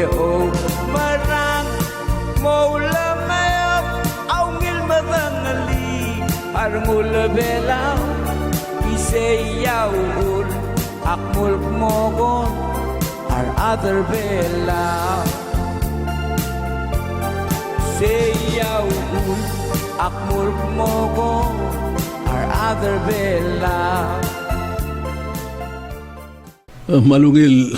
o marang moula mayap aungil madangali arngula belang isayaul akmul mogon our other belang sayaul akmul mogon our other belang malungil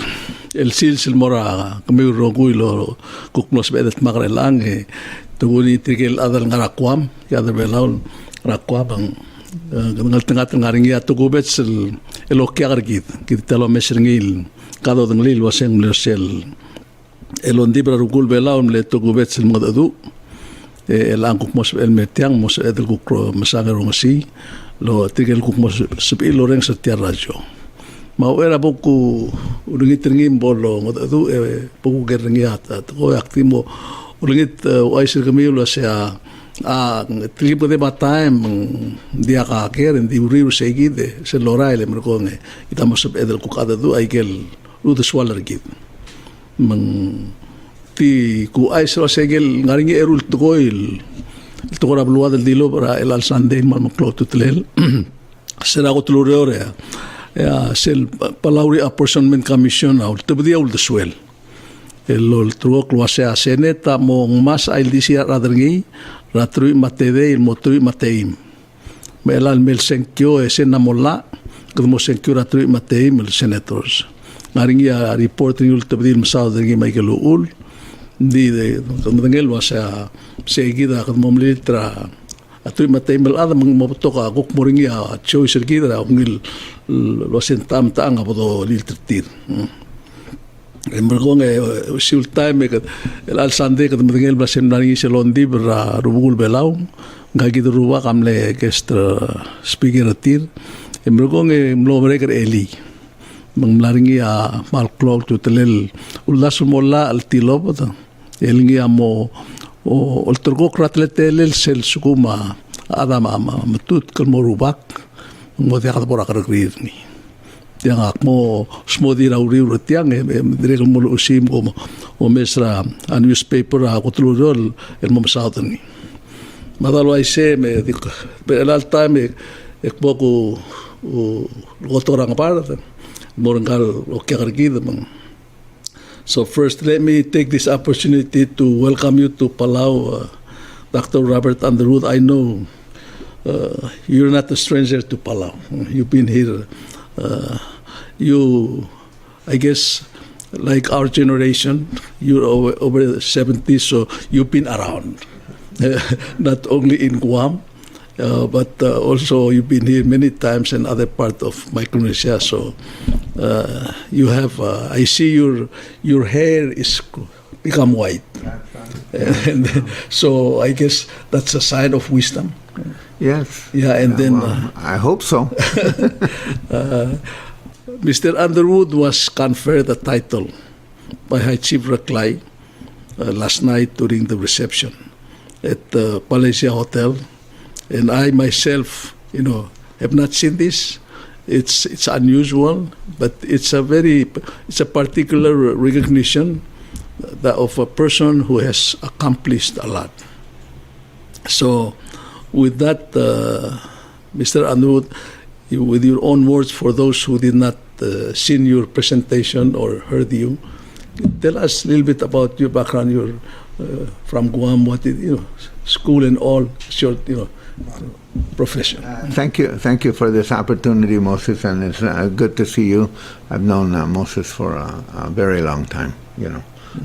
el silsil mora kami rogu ilo kuknos bedet makrelang tuguni tigil adal ngarakwam ya adal belaul rakwam ngal tengah ngaring ya tugubet sel elokya gargit kita lo mesringil kado denglil waseng losel elondi brarugul belaul le tugubet sel madadu el angkuk el metiang mos edel kukro masangerongsi lo tigil kukmos sepi loreng setiar rajo mau era buku ulungit ringim bolo ngadu buku geringiata ko aktimo ulungit waisir kami lo sia tribo de bataem dia ka keren di uriu seguide se loraile merkonge itamos edel kukada du aigel Udesuall git mang ti ku aisro segel ngaringi erul tukoil tukora blua del dilo para el alsande mal moklo tutlel será otro ore sel palauri apportionment commission au tebdia Udesuall el truok lo sea seneta mo mas ail disia radrengi ratrui matede il motrui mateim melal mel senkyo esena molla kudmo senkyo ratrui mateim el senators ngaringi report ni ultebdil masao dengi Michael ul di de dengel lo sea seguida kudmo militra atui mateim el adam motoka gok moringi choice sergida ngil lo sentam tanga bodo liltertir mergong sul time el alsande que mengel basen nari selondi bra rubul belau ngagi ruwa kamle gestra speaker atir mergong mlo breker eli manglaringi a mal clock to telel ulas molla al tilobota elngi amo o tergo kratletel sel sukuma adama matut kalmorubak mo dia ka bora kargrirni tiang akmo smodi rauri tiang direk mo usim o mesra a newspaper a kutulurol el mom southern madalo ai se me el alta me ekboko o gotorang parda morangal o kagargid man. So first let me take this opportunity to welcome you to Palau, Dr. Robert Underwood. I know you're not a stranger to Palau. You've been here. I guess, like our generation, you're over 70, so you've been around. Not only in Guam, but also you've been here many times in other parts of Micronesia. So you have, I see your hair is become white. And so I guess that's a sign of wisdom. Yes. Yeah, and then I hope so. Mr. Underwood was conferred the title by High Chief Raklay last night during the reception at the Palacia Hotel, and I myself, have not seen this. It's unusual, but it's a particular recognition of a person who has accomplished a lot. So, with that, Mr. Underwood, with your own words for those who did not seen your presentation or heard you, tell us a little bit about your background. You're from Guam, school and all, short, profession. Thank you for this opportunity, Moses, and it's good to see you. I've known Moses for a very long time,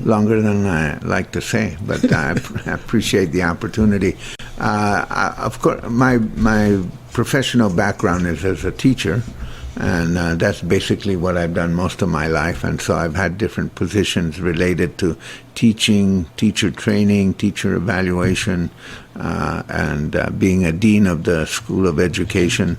longer than I like to say, but I appreciate the opportunity. Of course, my professional background is as a teacher, and that's basically what I've done most of my life. And so I've had different positions related to teaching, teacher training, teacher evaluation, and being a dean of the School of Education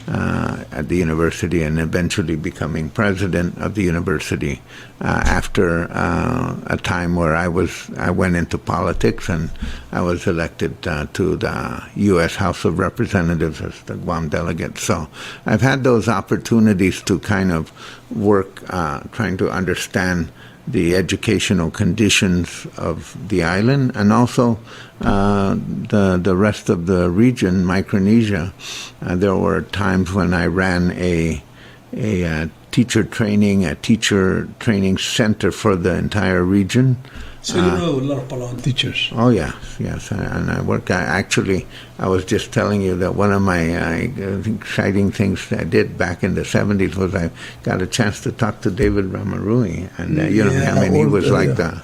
at the university, and eventually becoming president of the university after a time where I went into politics, and I was elected to the U.S. House of Representatives as the Guam delegate. So I've had those opportunities to kind of work trying to understand the educational conditions of the island, and also the rest of the region, Micronesia. There were times when I ran a teacher training center for the entire region. So you know a lot of Palawan teachers. Oh yes, and I work. I was just telling you that one of my exciting things that I did back in the 70s was I got a chance to talk to David Ramarui, and he was like the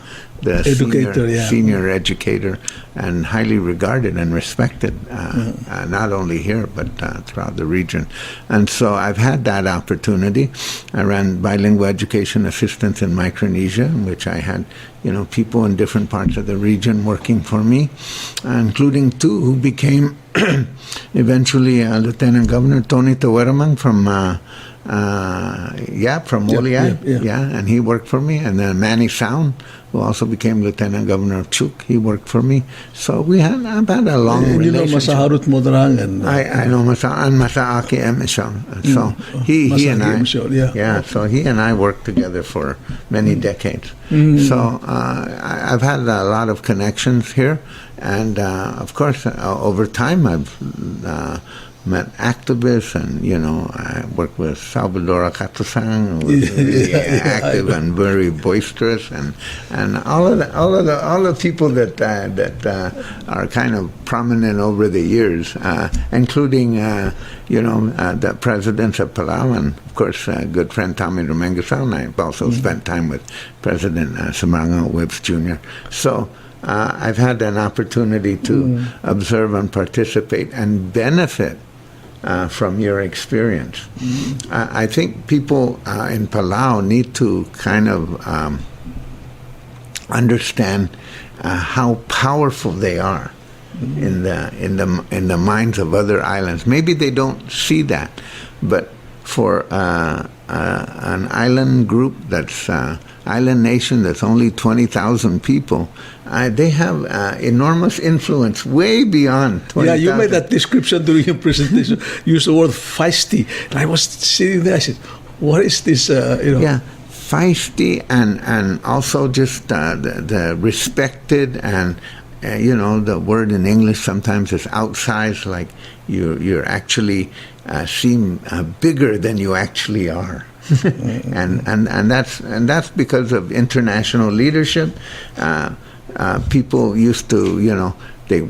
educator, senior educator, and highly regarded and respected, not only here but throughout the region. And so I've had that opportunity. I ran bilingual education assistance in Micronesia, in which I had people in different parts of the region working for me, including two who became eventually Lieutenant Governor Tony Taweramang from Oliai, and he worked for me, and then Manny Sound, who also became Lieutenant Governor of Chuk, he worked for me. So I've had a long relationship. You know Masaharut Modrang and I know Masaaki Emishon. So he and I, so he and I worked together for many decades. So I've had a lot of connections here, and of course over time I've met activists, and I worked with Salvador Acatosang, who was really active and very boisterous, and all the people that are kind of prominent over the years, including the presidents of Palau, and of course good friend Tommy Dominguez, and I've also spent time with President Samaranga Whips Jr. So I've had an opportunity to observe and participate and benefit from your experience. I think people in Palau need to kind of understand how powerful they are in the minds of other islands. Maybe they don't see that, but for an island group that's island nation that's only 20,000 people, they have enormous influence way beyond 20,000. Yeah, you made that description during your presentation. You used the word feisty. And I was sitting there, I said, what is this, Yeah, feisty, and also just the respected, and the word in English sometimes is outsized, like you're actually seem bigger than you actually are. and that's because of international leadership. People used to, they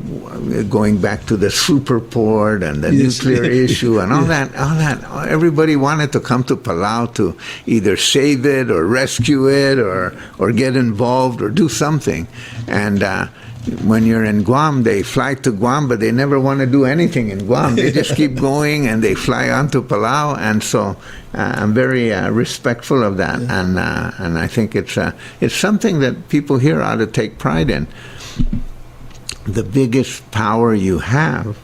going back to the Superport and the nuclear issue and all that. Everybody wanted to come to Palau to either save it or rescue it or get involved or do something. And when you're in Guam, they fly to Guam, but they never want to do anything in Guam. They just keep going, and they fly on to Palau. And so I'm very respectful of that, and I think it's something that people here ought to take pride in. The biggest power you have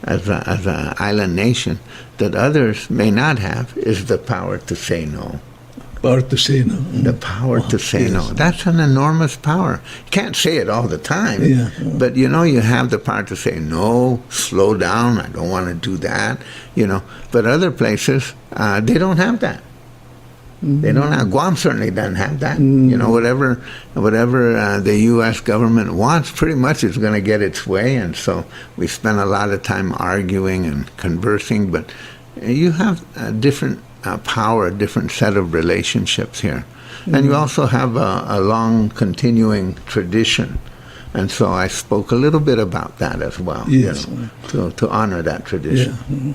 as an island nation that others may not have is the power to say no. Power to say no. The power to say no. That's an enormous power. You can't say it all the time, but you have the power to say no, slow down, I don't want to do that, But other places, they don't have that. They don't have. Guam certainly doesn't have that. Whatever the U.S. government wants, pretty much is going to get its way, and so we spend a lot of time arguing and conversing, but you have a different power, a different set of relationships here. And you also have a long continuing tradition. And so I spoke a little bit about that as well, to honor that tradition. Yeah.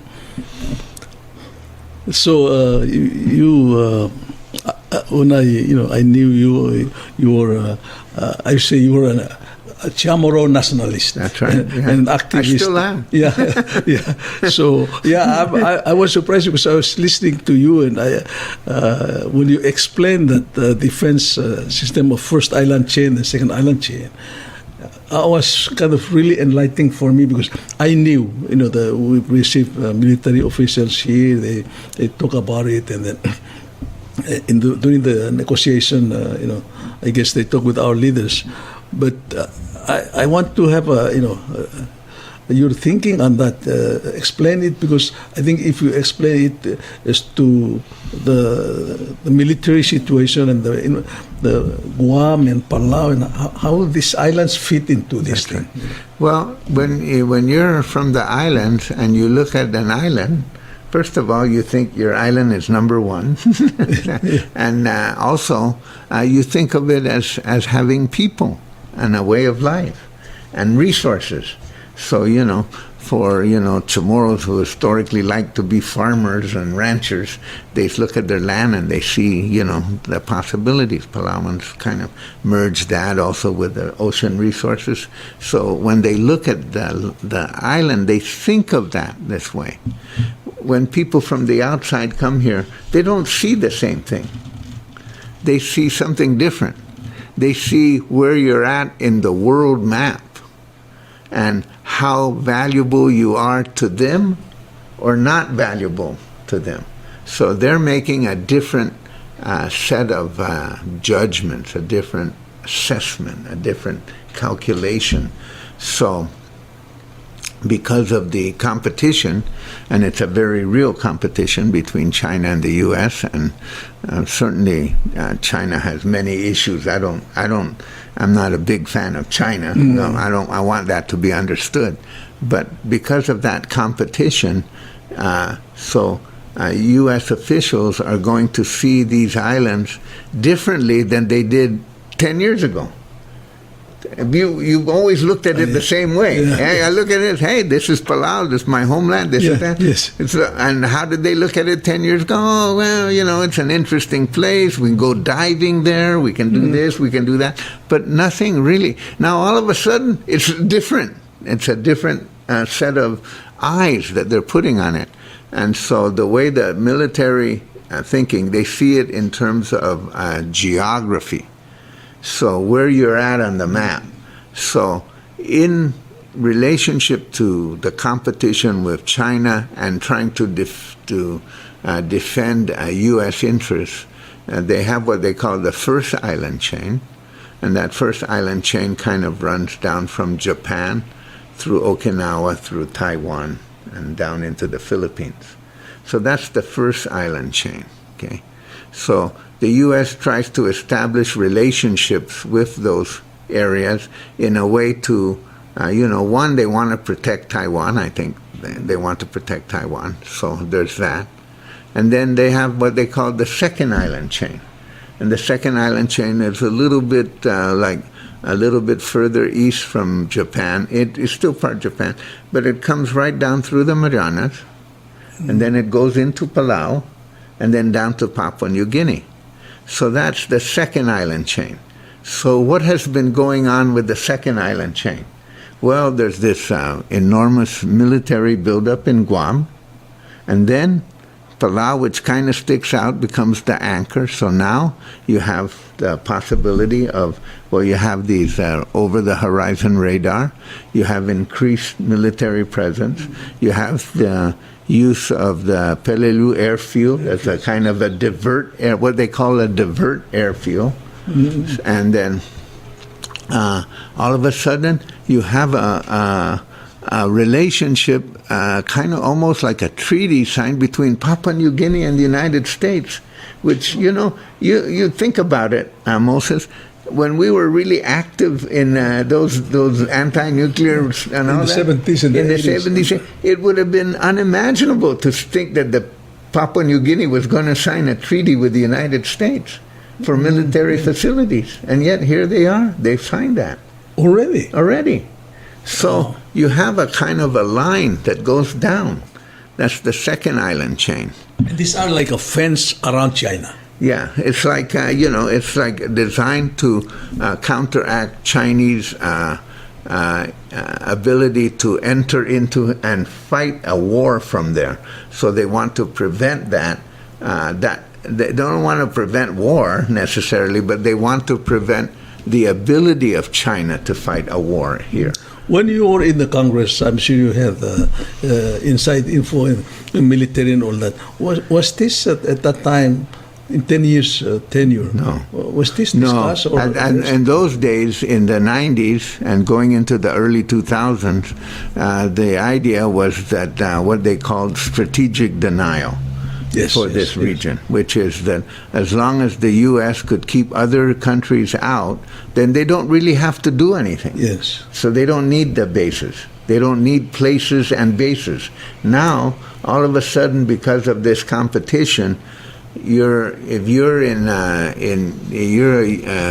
So when I knew you were, I say you were a Chamorro nationalist. That's right. And an activist. I still am. Yeah. So I was surprised because I was listening to you, and when you explained that the defense system of first island chain and second island chain, I was kind of really enlightening for me, because I knew, we received military officials here. They talk about it, and then during the negotiation, I guess they talk with our leaders. But I want to have your thinking on that. Explain it, because I think if you explain it as to the military situation and the Guam and Palau and how these islands fit into this thing. Well, when you're from the islands and you look at an island, first of all, you think your island is number one. And also, you think of it as having people and a way of life and resources. So, for, Chamorros who historically like to be farmers and ranchers, they look at their land and they see, the possibilities. Palauans kind of merge that also with the ocean resources. So when they look at the island, they think of that this way. When people from the outside come here, they don't see the same thing. They see something different. They see where you're at in the world map and how valuable you are to them or not valuable to them. So they're making a different set of judgments, a different assessment, a different calculation. So because of the competition, and it's a very real competition between China and the U.S., and certainly China has many issues. I'm not a big fan of China. No, I want that to be understood. But because of that competition, U.S. officials are going to see these islands differently than they did 10 years ago. You've always looked at it the same way. Yeah. Hey, I look at it, hey, this is Palau, this is my homeland, this is that. Yes. And how did they look at it 10 years ago? Oh, well, it's an interesting place. We can go diving there. We can do this, we can do that. But nothing really. Now, all of a sudden, it's different. It's a different set of eyes that they're putting on it. And so the way the military thinking, they see it in terms of geography. So where you're at on the map. So in relationship to the competition with China and trying to defend U.S. interests, they have what they call the first island chain. And that first island chain kind of runs down from Japan through Okinawa, through Taiwan, and down into the Philippines. So that's the first island chain, okay? So the U.S. tries to establish relationships with those areas in a way to, one, they want to protect Taiwan. I think they want to protect Taiwan. So there's that. And then they have what they call the second island chain. And the second island chain is a little bit further east from Japan. It is still part of Japan, but it comes right down through the Marianas, and then it goes into Palau, and then down to Papua New Guinea. So that's the second island chain. So what has been going on with the second island chain? Well, there's this enormous military buildup in Guam, and then Palau, which kind of sticks out, becomes the anchor. So now you have the possibility of, you have these over-the-horizon radar, you have increased military presence, you have the use of the Peleliu airfield as a kind of a what they call a divert airfield. Mm-hmm. And then all of a sudden you have a relationship, kind of almost like a treaty signed between Papua New Guinea and the United States, which, you think about it, Moses, when we were really active in those anti-nuclear and all that, in the 70s, it would have been unimaginable to think that the Papua New Guinea was going to sign a treaty with the United States for military facilities. And yet here they are. They've signed that. Already. So you have a kind of a line that goes down. That's the second island chain. And these are like a fence around China. Yeah, it's like, it's like designed to counteract Chinese ability to enter into and fight a war from there. So they want to prevent that. They don't want to prevent war necessarily, but they want to prevent the ability of China to fight a war here. When you were in the Congress, I'm sure you had inside info in military and all that. Was this at that time in 10 years tenure. No. Was this No, discussed? Or and in those days, in the 90s and going into the early 2000s, the idea was that what they called strategic denial for this region, which is that as long as the U.S. could keep other countries out, then they don't really have to do anything. Yes. So they don't need the bases. They don't need places and bases. Now, all of a sudden, because of this competition, if you're a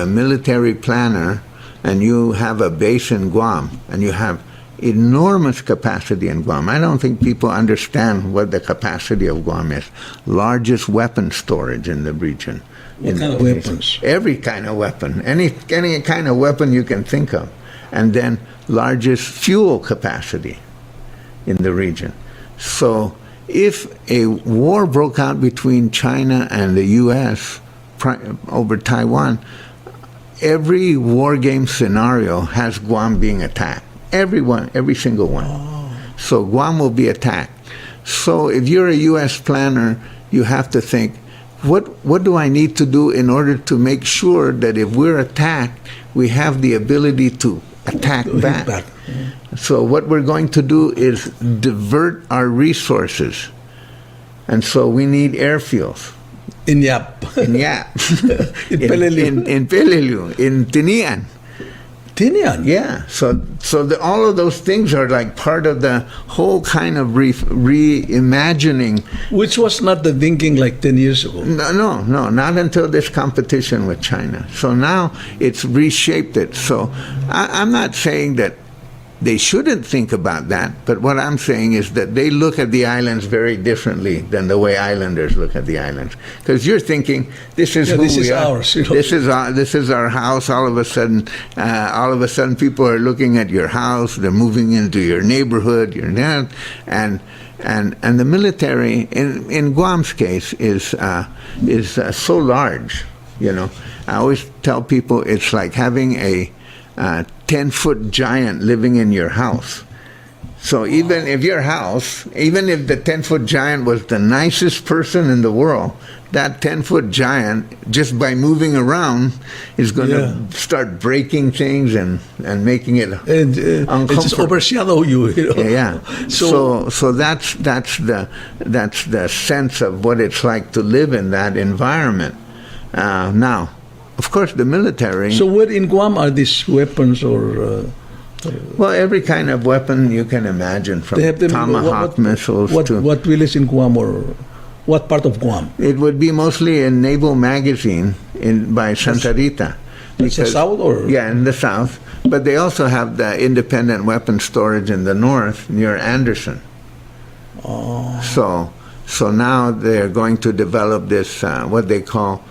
military planner and you have a base in Guam and you have enormous capacity in Guam. I don't think people understand what the capacity of Guam is. Largest weapon storage in the region. What kind of weapons? Every kind of weapon. Any kind of weapon you can think of. And then largest fuel capacity in the region. So if a war broke out between China and the U.S. over Taiwan, every war game scenario has Guam being attacked. Every single one. Oh. So Guam will be attacked. So if you're a U.S. planner, you have to think, what do I need to do in order to make sure that if we're attacked, we have the ability to attack back? So what we're going to do is divert our resources. And so we need airfields. In Yap. In Yap. In Peleliu. In Peleliu. In Tinian. Tinian? Yeah. So all of those things are like part of the whole kind of reimagining. Which was not the thinking like 10 years ago. No, not until this competition with China. So now it's reshaped it. So I'm not saying that they shouldn't think about that, but what I'm saying is that they look at the islands very differently than the way islanders look at the islands. Because you're thinking, this is who we are. Ours, you know? This is our house. All of a sudden, people are looking at your house. They're moving into your neighborhood. And the military in Guam's case is so large. You know, I always tell people it's like having a 10-foot giant living in your house. So even if the 10-foot giant was the nicest person in the world, that 10-foot giant, just by moving around, is going to start breaking things and making it uncomfortable. It just overshadow you. You know? Yeah. So that's the sense of what it's like to live in that environment. Now, of course, the military... So where in Guam are these weapons or... well, every kind of weapon you can imagine, from Tomahawk missiles to... What village in Guam or what part of Guam? It would be mostly in Naval Magazine by Santa Rita. It's the south or...? Yeah, in the south. But they also have the independent weapon storage in the north near Anderson. Oh. So now they're going to develop this, what they call...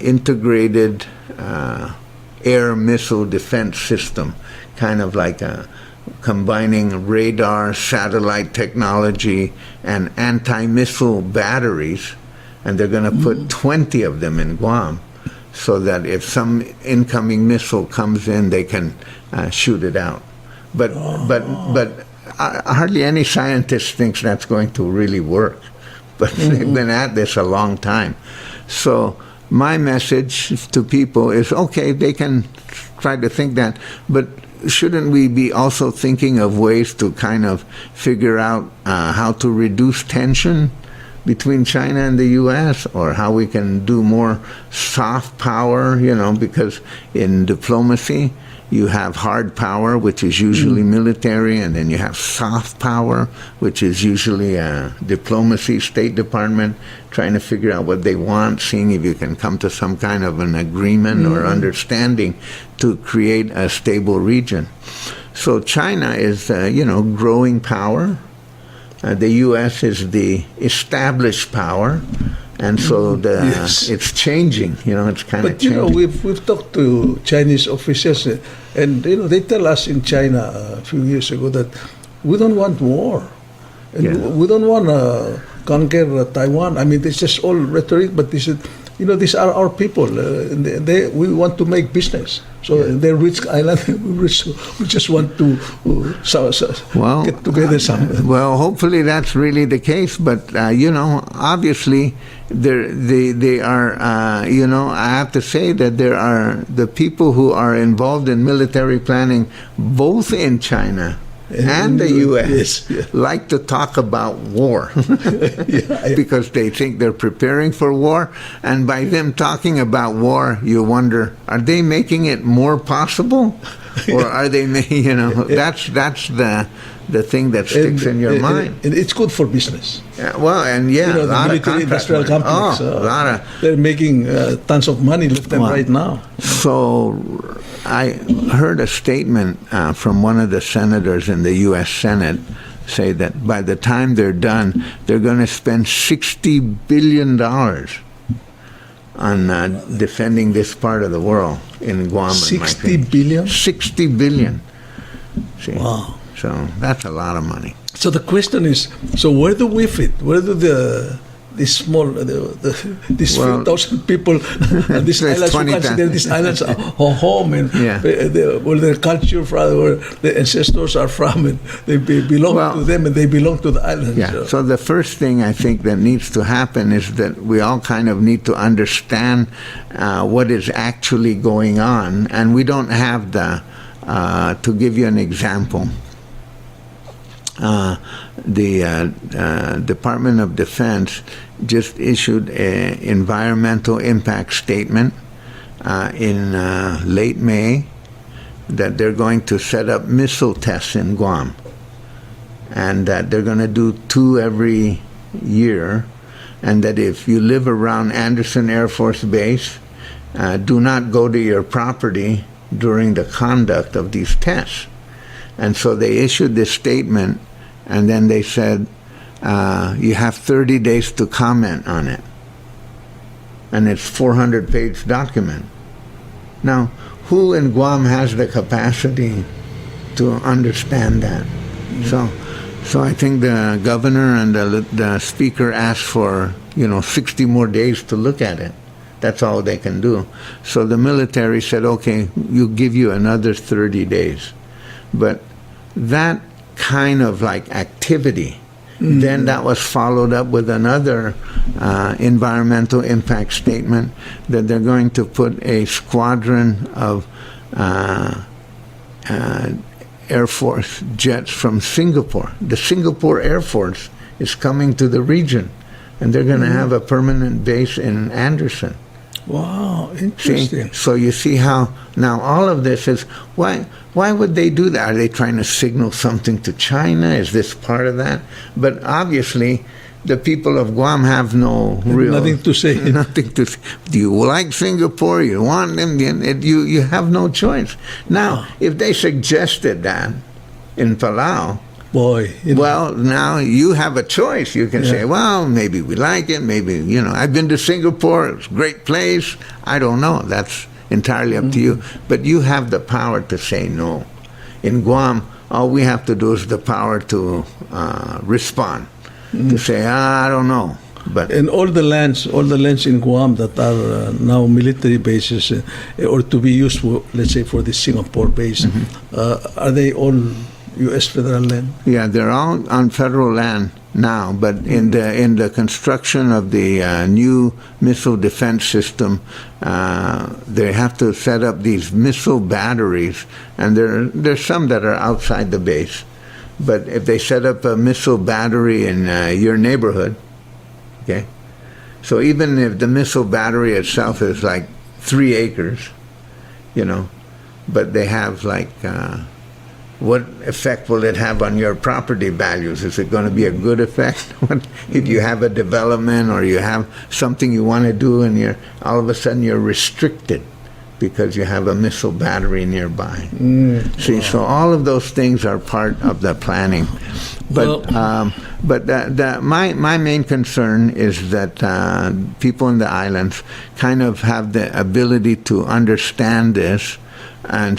integrated air missile defense system, kind of like combining radar, satellite technology, and anti-missile batteries, and they're going to put 20 of them in Guam, so that if some incoming missile comes in, they can shoot it out. But hardly any scientist thinks that's going to really work. But they've been at this a long time. So my message to people is, okay, they can try to think that, but shouldn't we be also thinking of ways to kind of figure out how to reduce tension between China and the U.S., or how we can do more soft power, you know, because in diplomacy, you have hard power, which is usually military, and then you have soft power, which is usually diplomacy, State Department, trying to figure out what they want, seeing if you can come to some kind of an agreement or understanding to create a stable region. So China is, growing power. The U.S. is the established power. And so it's changing, it's kind of changing. But, we've talked to Chinese officials, and, they tell us in China a few years ago that we don't want war. And we don't want to conquer Taiwan. I mean, it's just all rhetoric, but they said these are our people. We want to make business. So they're rich island. We just want to get together some. Well, hopefully that's really the case. But obviously, they are. I have to say that there are the people who are involved in military planning, both in China and the U.S. like to talk about war because they think they're preparing for war, and by them talking about war, you wonder, are they making it more possible, or are they? That's the thing that sticks in your mind. And it's good for business. A lot the of military industrial complex. a lot of. They're making tons of money left and right now. So I heard a statement from one of the senators in the U.S. Senate say that by the time they're done, they're going to spend $60 billion on defending this part of the world in Guam. 60 billion? $60 billion. See? Wow. So that's a lot of money. So the question is, so where do we fit? Where do these 3,000 people, these islands, who consider these islands home, and where their culture, where the ancestors are from, and they belong to them, and they belong to the islands. Yeah. So the first thing I think that needs to happen is that we all kind of need to understand what is actually going on, and we don't have to give you an example. The Department of Defense just issued an environmental impact statement in late May that they're going to set up missile tests in Guam, and that they're going to do 2 every year, and that if you live around Andersen Air Force Base, do not go to your property during the conduct of these tests. And so they issued this statement, and then they said, you have 30 days to comment on it. And it's 400-page document. Now, who in Guam has the capacity to understand that? So I think the governor and the speaker asked for 60 more days to look at it. That's all they can do. So the military said, okay, we'll give you another 30 days. But that kind of like activity, then that was followed up with another environmental impact statement that they're going to put a squadron of Air Force jets from Singapore. The Singapore Air Force is coming to the region, and they're going to have a permanent base in Andersen. Wow, interesting. So you see how now all of this is, why would they do that? Are they trying to signal something to China? Is this part of that? But obviously, the people of Guam have nothing to say. Nothing to say. Do you like Singapore? You want them? You have no choice. Now, if they suggested that in Palau, well, now you have a choice. You can say, well, maybe we like it. Maybe, I've been to Singapore. It's a great place. I don't know. That's entirely up to you. But you have the power to say no. In Guam, all we have to do is the power to respond, to say, I don't know. But and all the lands in Guam that are now military bases or to be used for, let's say, for the Singapore base, are they all U.S. federal land? Yeah, they're all on federal land now, but in the construction of the new missile defense system, they have to set up these missile batteries, and there's some that are outside the base. But if they set up a missile battery in your neighborhood, okay, so even if the missile battery itself is like 3 acres, but they have like what effect will it have on your property values? Is it going to be a good effect? If you have a development or you have something you want to do and all of a sudden you're restricted because you have a missile battery nearby. See, so all of those things are part of the planning. But my main concern is that people in the islands kind of have the ability to understand this, and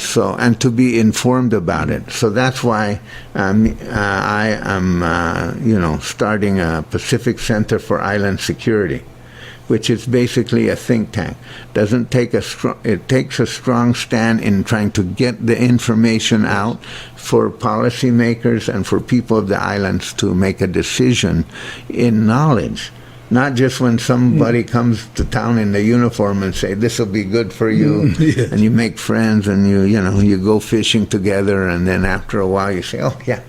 to be informed about it. So that's why I am, starting a Pacific Center for Island Security, which is basically a think tank. Doesn't take it takes a strong stand in trying to get the information out for policymakers and for people of the islands to make a decision in knowledge. Not just when somebody comes to town in the uniform and say, this will be good for you, Yes. and you make friends and you go fishing together, and then after a while you say, oh yeah,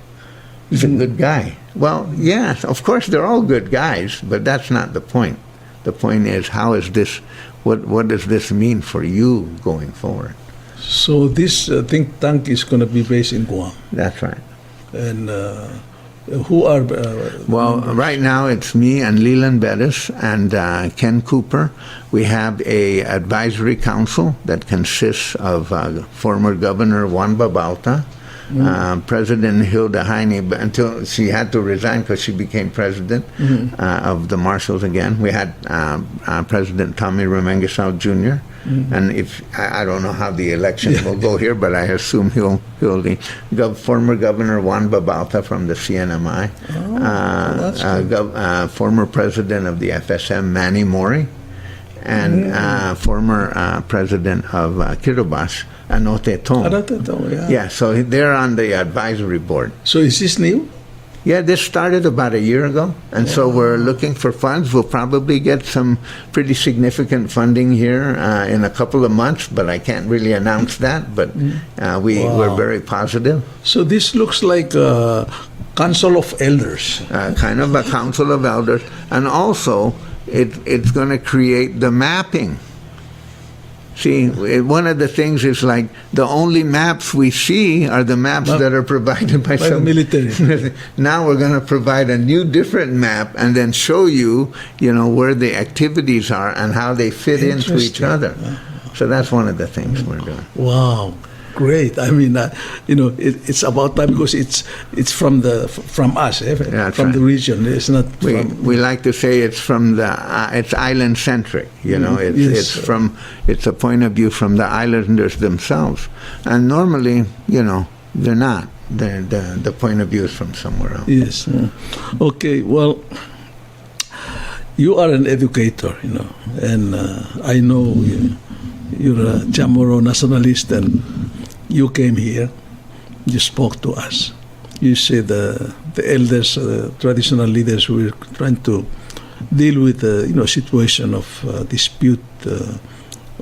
he's a good guy. Well, yes, of course they're all good guys, but that's not the point. The point is, how is this, what does this mean for you going forward? So this think tank is going to be based in Guam. That's right. And who are... Well, right now it's me and Leland Bettis and Ken Cooper. We have a advisory council that consists of former Governor Juan Babalta, President Hilda Heine, until she had to resign because she became president of the Marshals again. We had President Tommy Reimagining Jr. And if I don't know how the election will go here, but I assume he'll be former Governor Juan Babalta from the CNMI, former President of the FSM Manny Mori, and former President of Kiribati, Anote Tong. Yeah, so they're on the advisory board. So is this new? Yeah, this started about a year ago, and so we're looking for funds. We'll probably get some pretty significant funding here in a couple of months, but I can't really announce that, but we're very positive. So this looks like a council of elders. Kind of a council of elders, and also it's going to create the mapping. See, one of the things is like the only maps we see are the maps that are provided by the military. Now we're going to provide a new, different map and then show you, where the activities are and how they fit into each other. So that's one of the things we're doing. Wow. Great. I mean, it's about time because it's from us, from the region. It's not. We like to say it's from it's island centric. It's a point of view from the islanders themselves, and normally, they're not. The point of view is from somewhere else. Yes. Okay. Well, you are an educator, and I know you're a Chamorro nationalist and. You came here, you spoke to us. You said the elders, traditional leaders, were trying to deal with the situation of dispute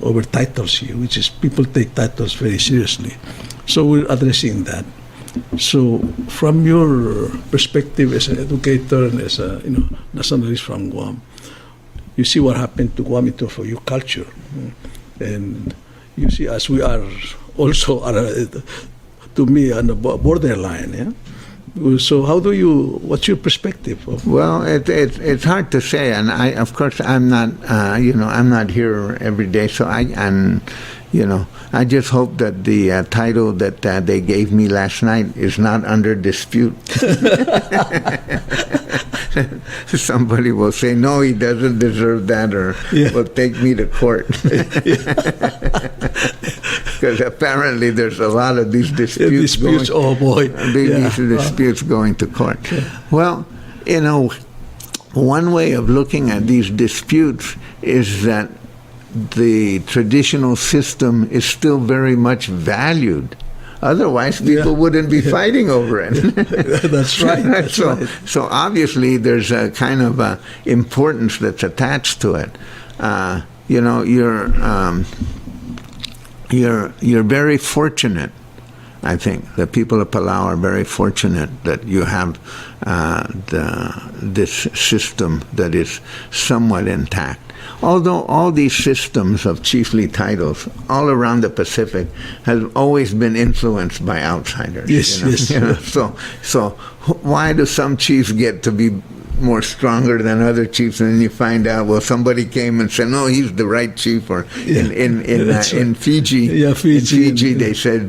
over titles here, which is people take titles very seriously. So we're addressing that. So from your perspective as an educator and as a nationalist from Guam, you see what happened to Guam for your culture, and you see as we are. Also, to me, on the borderline. Yeah. So, what's your perspective? Well, it's hard to say, and of course, I'm not. I'm not here every day, so I just hope that the title that they gave me last night is not under dispute. Somebody will say, no, he doesn't deserve that, or will take me to court. Because apparently there's a lot of these disputes going, oh boy. These disputes going to court. Well, one way of looking at these disputes is that the traditional system is still very much valued. Otherwise, people wouldn't be fighting over it. That's right. So obviously, there's a kind of importance that's attached to it. You're very fortunate. I think the people of Palau are very fortunate that you have this system that is somewhat intact. Although all these systems of chiefly titles all around the Pacific have always been influenced by outsiders. So why do some chiefs get to be more stronger than other chiefs, and then you find out, well, somebody came and said, no, he's the right chief. Or in Fiji, they said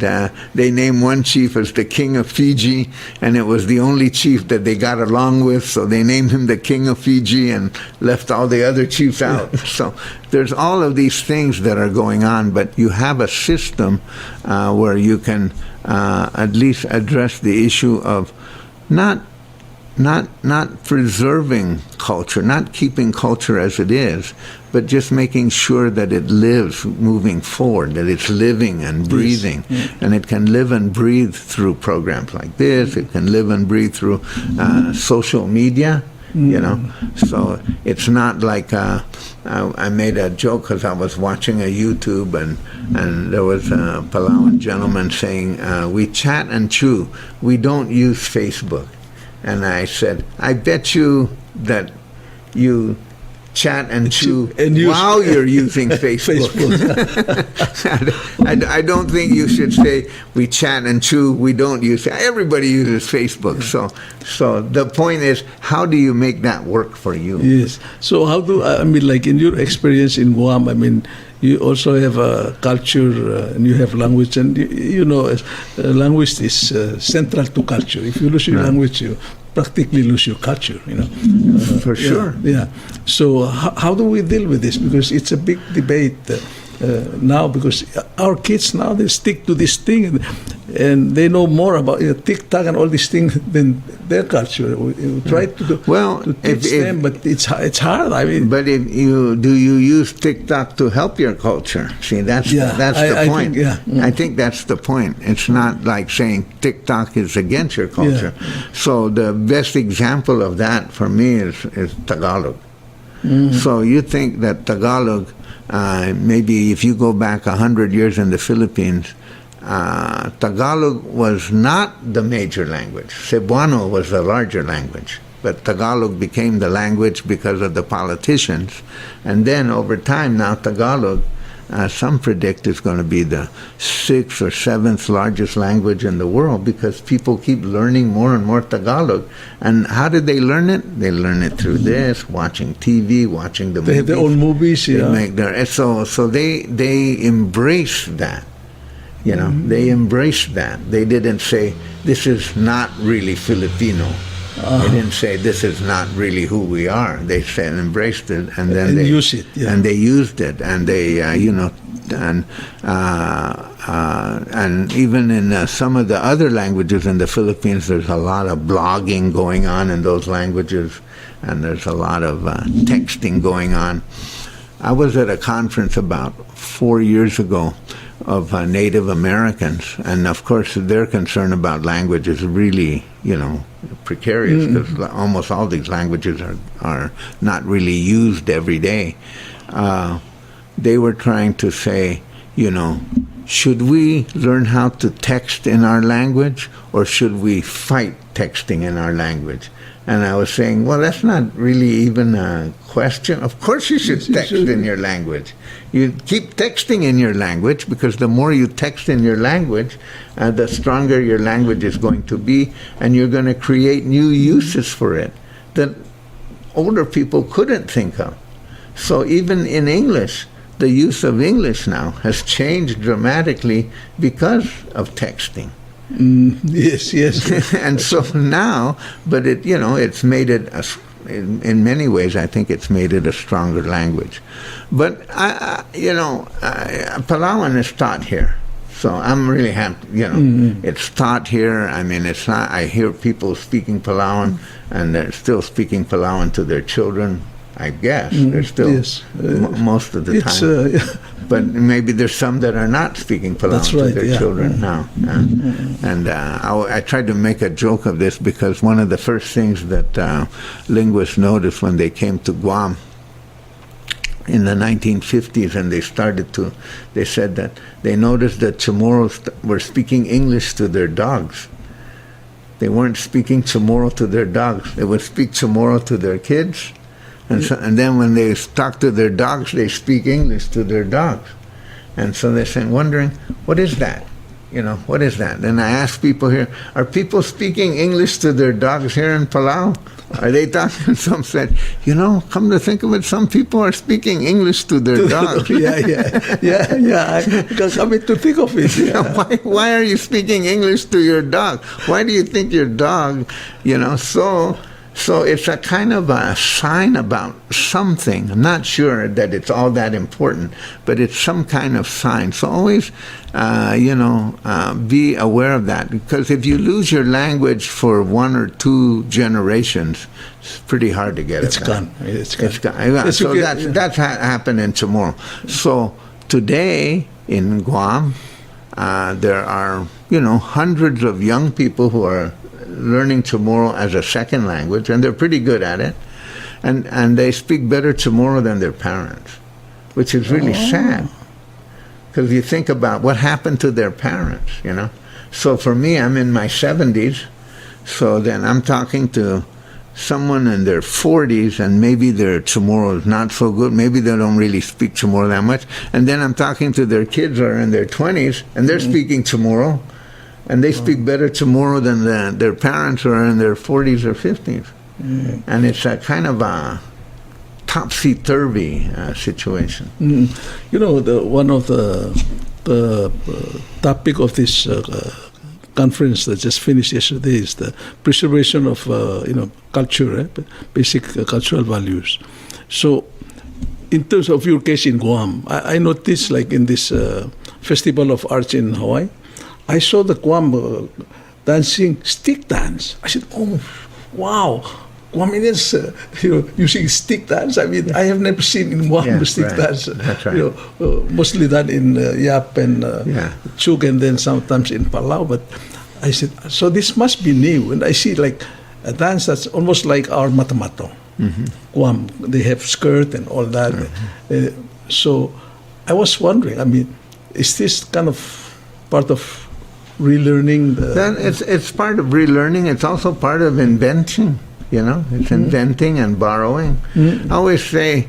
they named one chief as the king of Fiji, and it was the only chief that they got along with, so they named him the king of Fiji and left all the other chiefs out. So there's all of these things that are going on, but you have a system where you can at least address the issue of not not preserving culture, not keeping culture as it is, but just making sure that it lives moving forward, that it's living and breathing. Yes. And it can live and breathe through programs like this. It can live and breathe through social media, you know. So it's not like I made a joke because I was watching a YouTube and there was a Palawan gentleman saying, we chat and chew. We don't use Facebook. And I said, I bet you that you chat and chew while you're using Facebook. I don't think you should say we chat and chew, we don't use it. Everybody uses Facebook. So the point is, how do you make that work for you? Yes. So how do, I mean, like in your experience in Guam, I mean, you also have a culture and you have language, and you know, language is central to culture. If you lose your language, you practically lose your culture, you know. For sure. Yeah. So how do we deal with this? Because it's a big debate now, because our kids now, they stick to this thing and they know more about TikTok and all these things than their culture. We try to teach them, but it's hard. I mean, but if you use TikTok to help your culture? See, that's the point. I think that's the point. It's not like saying TikTok is against your culture. Yeah. So the best example of that for me is Tagalog. So you think that Tagalog, maybe if you go back 100 years in the Philippines, Tagalog was not the major language. Cebuano was the larger language. But Tagalog became the language because of the politicians. And then over time now, Tagalog, some predict is going to be the 6th or 7th largest language in the world, because people keep learning more and more Tagalog. And how did they learn it? They learn it through this, watching TV, watching the movies. They have their own movies, yeah. They make their, so they embrace that. You know, they embraced that. They didn't say, this is not really Filipino. They didn't say, this is not really who we are. They said, embraced it, and then they use it. Yeah. And they used it, and they, you know, and even in some of the other languages in the Philippines, there's a lot of blogging going on in those languages, and there's a lot of texting going on. I was at a conference about 4 years ago of Native Americans, and of course their concern about language is really, you know, precarious, because almost all these languages are not really used every day. They were trying to say, you know, should we learn how to text in our language, or should we fight texting in our language? And I was saying, well, that's not really even a question. Of course you should text in your language. You keep texting in your language, because the more you text in your language, the stronger your language is going to be, and you're going to create new uses for it that older people couldn't think of. So even in English, the use of English now has changed dramatically because of texting. Yes. And so now, but it, you know, it's made it in many ways, I think it's made it a stronger language. But you know, Palawan is taught here, so I'm really happy. You know, it's taught here. I mean, it's not. I hear people speaking Palawan, and they're still speaking Palawan to their children. I guess they're still most of the time. But maybe there's some that are not speaking Palawan to their children now. And I tried to make a joke of this, because one of the first things that linguists noticed when they came to Guam in the 1950s, and they said that they noticed that Chamorros were speaking English to their dogs. They weren't speaking Chamorro to their dogs. They would speak Chamorro to their kids. And then when they talk to their dogs, they speak English to their dogs. And so they're saying, wondering, what is that? You know, what is that? And I asked people here, are people speaking English to their dogs here in Palau? Are they talking? Some said, you know, come to think of it, some people are speaking English to their dogs. Yeah. Coming to think of it. Yeah. Why are you speaking English to your dog? Why do you think your dog, you know, so So it's a kind of a sign about something. I'm not sure that it's all that important, but it's some kind of sign. So always, be aware of that. Because if you lose your language for 1 or 2 generations, it's pretty hard to get it back. Gone. It's gone. It's gone. Yeah, so that's happened in Chamorro. So today in Guam, there are, hundreds of young people who are learning Chamorro as a second language, and they're pretty good at it. And they speak better Chamorro than their parents, which is really sad. Because you think about what happened to their parents, So for me, I'm in my 70s, so then I'm talking to someone in their 40s, and maybe their Chamorro is not so good. Maybe they don't really speak Chamorro that much. And then I'm talking to their kids who are in their 20s, and they're speaking Chamorro, and they speak better Chamorro than their parents who are in their 40s or 50s. And it's a kind of a topsy-turvy situation. One of the topic of this conference that just finished yesterday is the preservation of culture, basic cultural values. So, in terms of your case in Guam, I noticed, like in this Festival of Arts in Hawaii, I saw the Guam dancing stick dance. I said, "Oh, wow! Guamanians, using stick dance. I mean, I have never seen in Guam stick dance. That's right. Mostly done in Yap and Chuk, and then sometimes in Palau. But I said, so this must be new. And I see like a dance that's almost like our matamato. Guam, they have skirt and all that. So I was wondering, I mean, is this kind of part of relearning? It's part of relearning. It's also part of inventing. It's inventing and borrowing. I always say,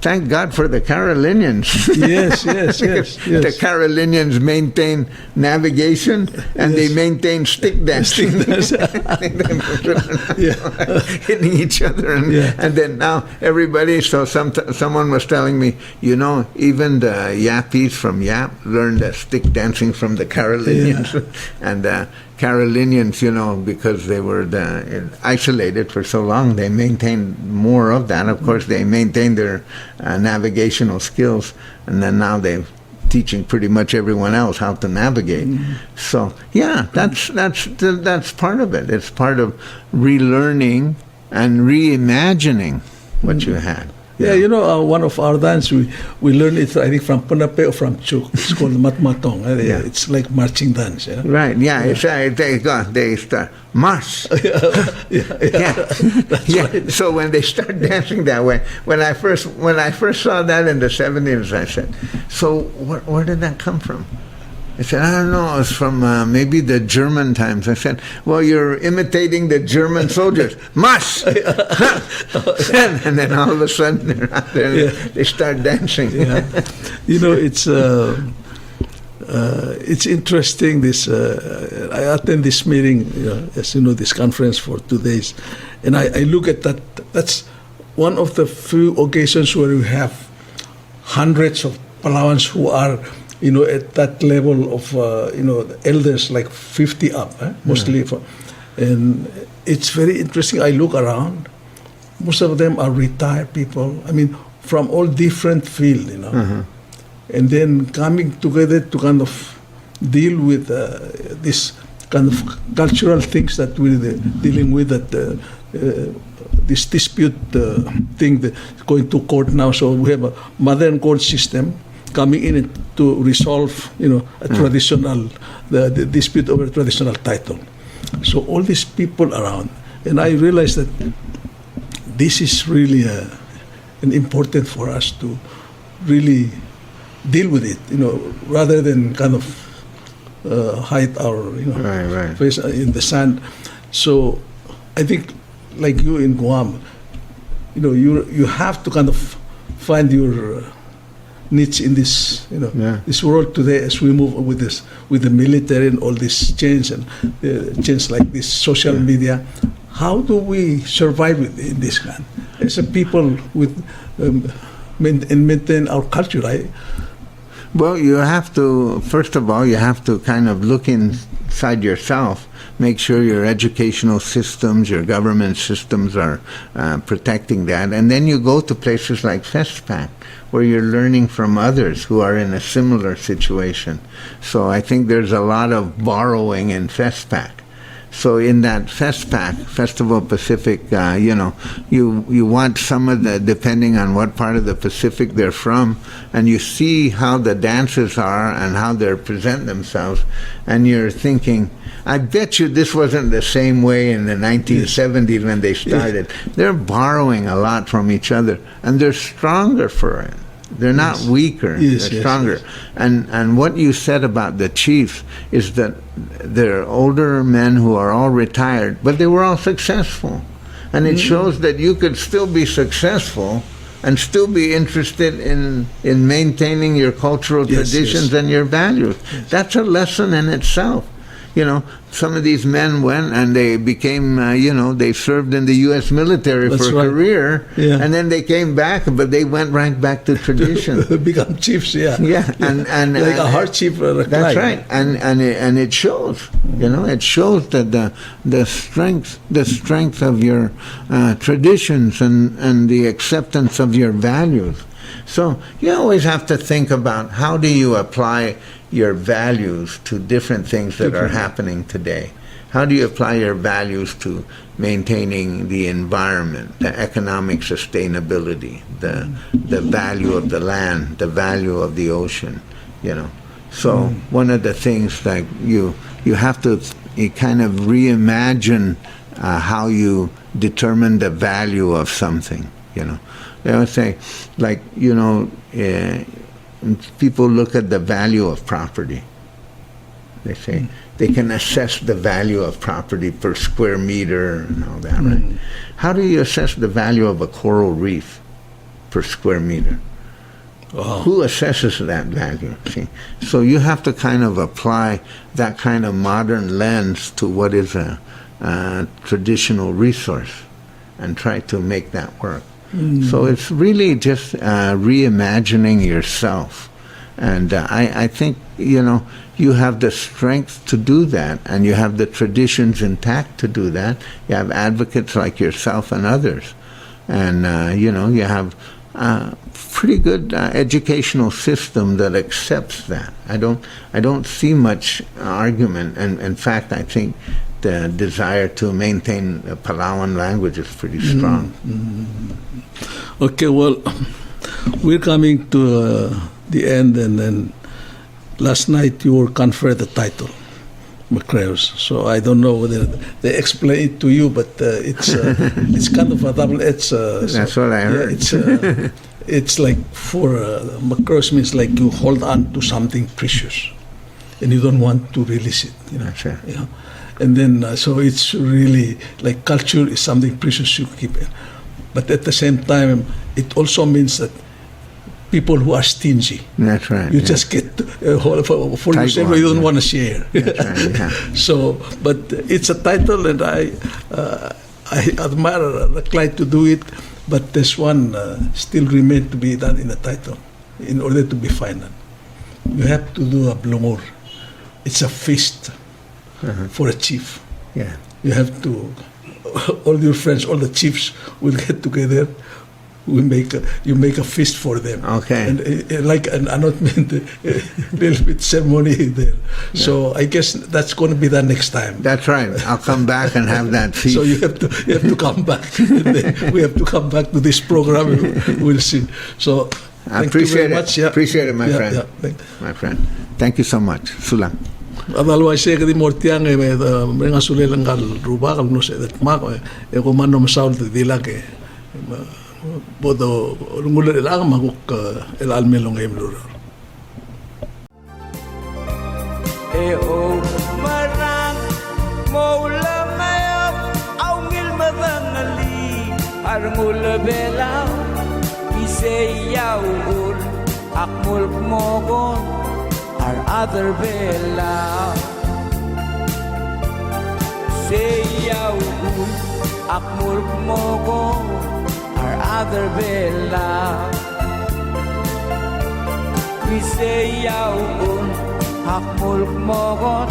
thank God for the Carolinians. Yes. The Carolinians maintain navigation, and they maintain stick dancing. Hitting each other. And then now everybody, so someone was telling me, even the Yappies from Yap learned stick dancing from the Carolinians. And Carolinians, because they were isolated for so long, they maintained more of that. Of course, they maintained their navigational skills, and then now they're teaching pretty much everyone else how to navigate. So, that's part of it. It's part of relearning and reimagining what you had. One of our dance, we learned it, I think, from Punape or from Chuk. It's called matmatong. It's like marching dance. Right, they start, march. Right. So when they start dancing that way, when I first saw that in the 70s, I said, so where did that come from? I said, I don't know, it's from maybe the German times. I said, well, you're imitating the German soldiers. Marsch! And then all of a sudden they're out there, they start dancing. It's interesting, this, I attend this meeting, as you know, this conference for 2 days, and I look at that. That's one of the few occasions where we have hundreds of Palauans who are at that level of, elders, like 50 up, mostly. And it's very interesting. I look around. Most of them are retired people. I mean, from all different fields, And then coming together to kind of deal with this kind of cultural things that we're dealing with, that this dispute thing that going to court now. So we have a modern court system coming in to resolve, a traditional, the dispute over traditional title. So all these people around, and I realized that this is really an important for us to really deal with it, rather than kind of hide our, face in the sand. So I think, like you in Guam, you have to kind of find your niche in this, this world today, as we move with the military and all this change and change like this social media. How do we survive in this kind? As a people with and maintain our culture, Well, you have to, first of all, you have to kind of look inside yourself, make sure your educational systems, your government systems are protecting that. And then you go to places like FESPAC, where you're learning from others who are in a similar situation. So I think there's a lot of borrowing in FESPAC. So in that FESPAC, Festival Pacific, you want some of the, depending on what part of the Pacific they're from, and you see how the dances are and how they present themselves, and you're thinking, I bet you this wasn't the same way in the 1970s when they started. They're borrowing a lot from each other, and they're stronger for it. They're not weaker, they're stronger. And what you said about the chiefs is that they're older men who are all retired, but they were all successful. And it shows that you could still be successful and still be interested in maintaining your cultural traditions and your values. That's a lesson in itself. You know, some of these men went and they became, they served in the U.S. military for a career, and then they came back, but they went right back to tradition. Become chiefs, and like a hard chief. That's right, and it shows. It shows that the strength of your traditions and the acceptance of your values. So you always have to think about how do you apply your values to different things that are happening today. How do you apply your values to maintaining the environment, the economic sustainability, the value of the land, the value of the ocean, So one of the things that you have to kind of reimagine how you determine the value of something, They would say, people look at the value of property. They say they can assess the value of property per square meter and all that, right? How do you assess the value of a coral reef per square meter? Who assesses that value? See? So you have to kind of apply that kind of modern lens to what is a traditional resource and try to make that work. So it's really just reimagining yourself. And I think, you have the strength to do that, and you have the traditions intact to do that. You have advocates like yourself and others. And, you have a pretty good educational system that accepts that. I don't see much argument. And in fact, I think the desire to maintain the Palawan language is pretty strong. Okay, well, we're coming to the end, and then last night you were conferred the title, Macraeus. So I don't know whether they explain it to you, but it's kind of a double-edged. That's what I heard. It's like for Macraeus means like you hold on to something precious, and you don't want to release it. That's right. And then so it's really like culture is something precious you keep it. But at the same time, it also means that people who are stingy. That's right. You just get for yourself, you don't want to share. That's right. So, but it's a title, and I admire the client to do it. But this one still remains to be done in the title, in order to be final. You have to do a blumur. It's a feast for a chief. Yeah. You have to. All your friends, all the chiefs will get together. You make a feast for them. Okay. And like an announcement, a little bit ceremony there. Yeah. So I guess that's going to be the next time. That's right. I'll come back and have that feast. So you have to come back. We have to come back to this program. We'll see. So I appreciate it. Yeah. Appreciate it, my friend. Yeah. My friend. Thank you so much. Sulang. Otherwise, I can mortiang bring us ulilang kal ruba kal no se that mak e ko manom sound di lake bodo ngul lang maguk el almelong emlur e o marang moula mayap au ngil madangali arngul belaw ise yaul akmul mogon our other bella say yaul akmul mogon our other bella Bisayaw un hakmul mogot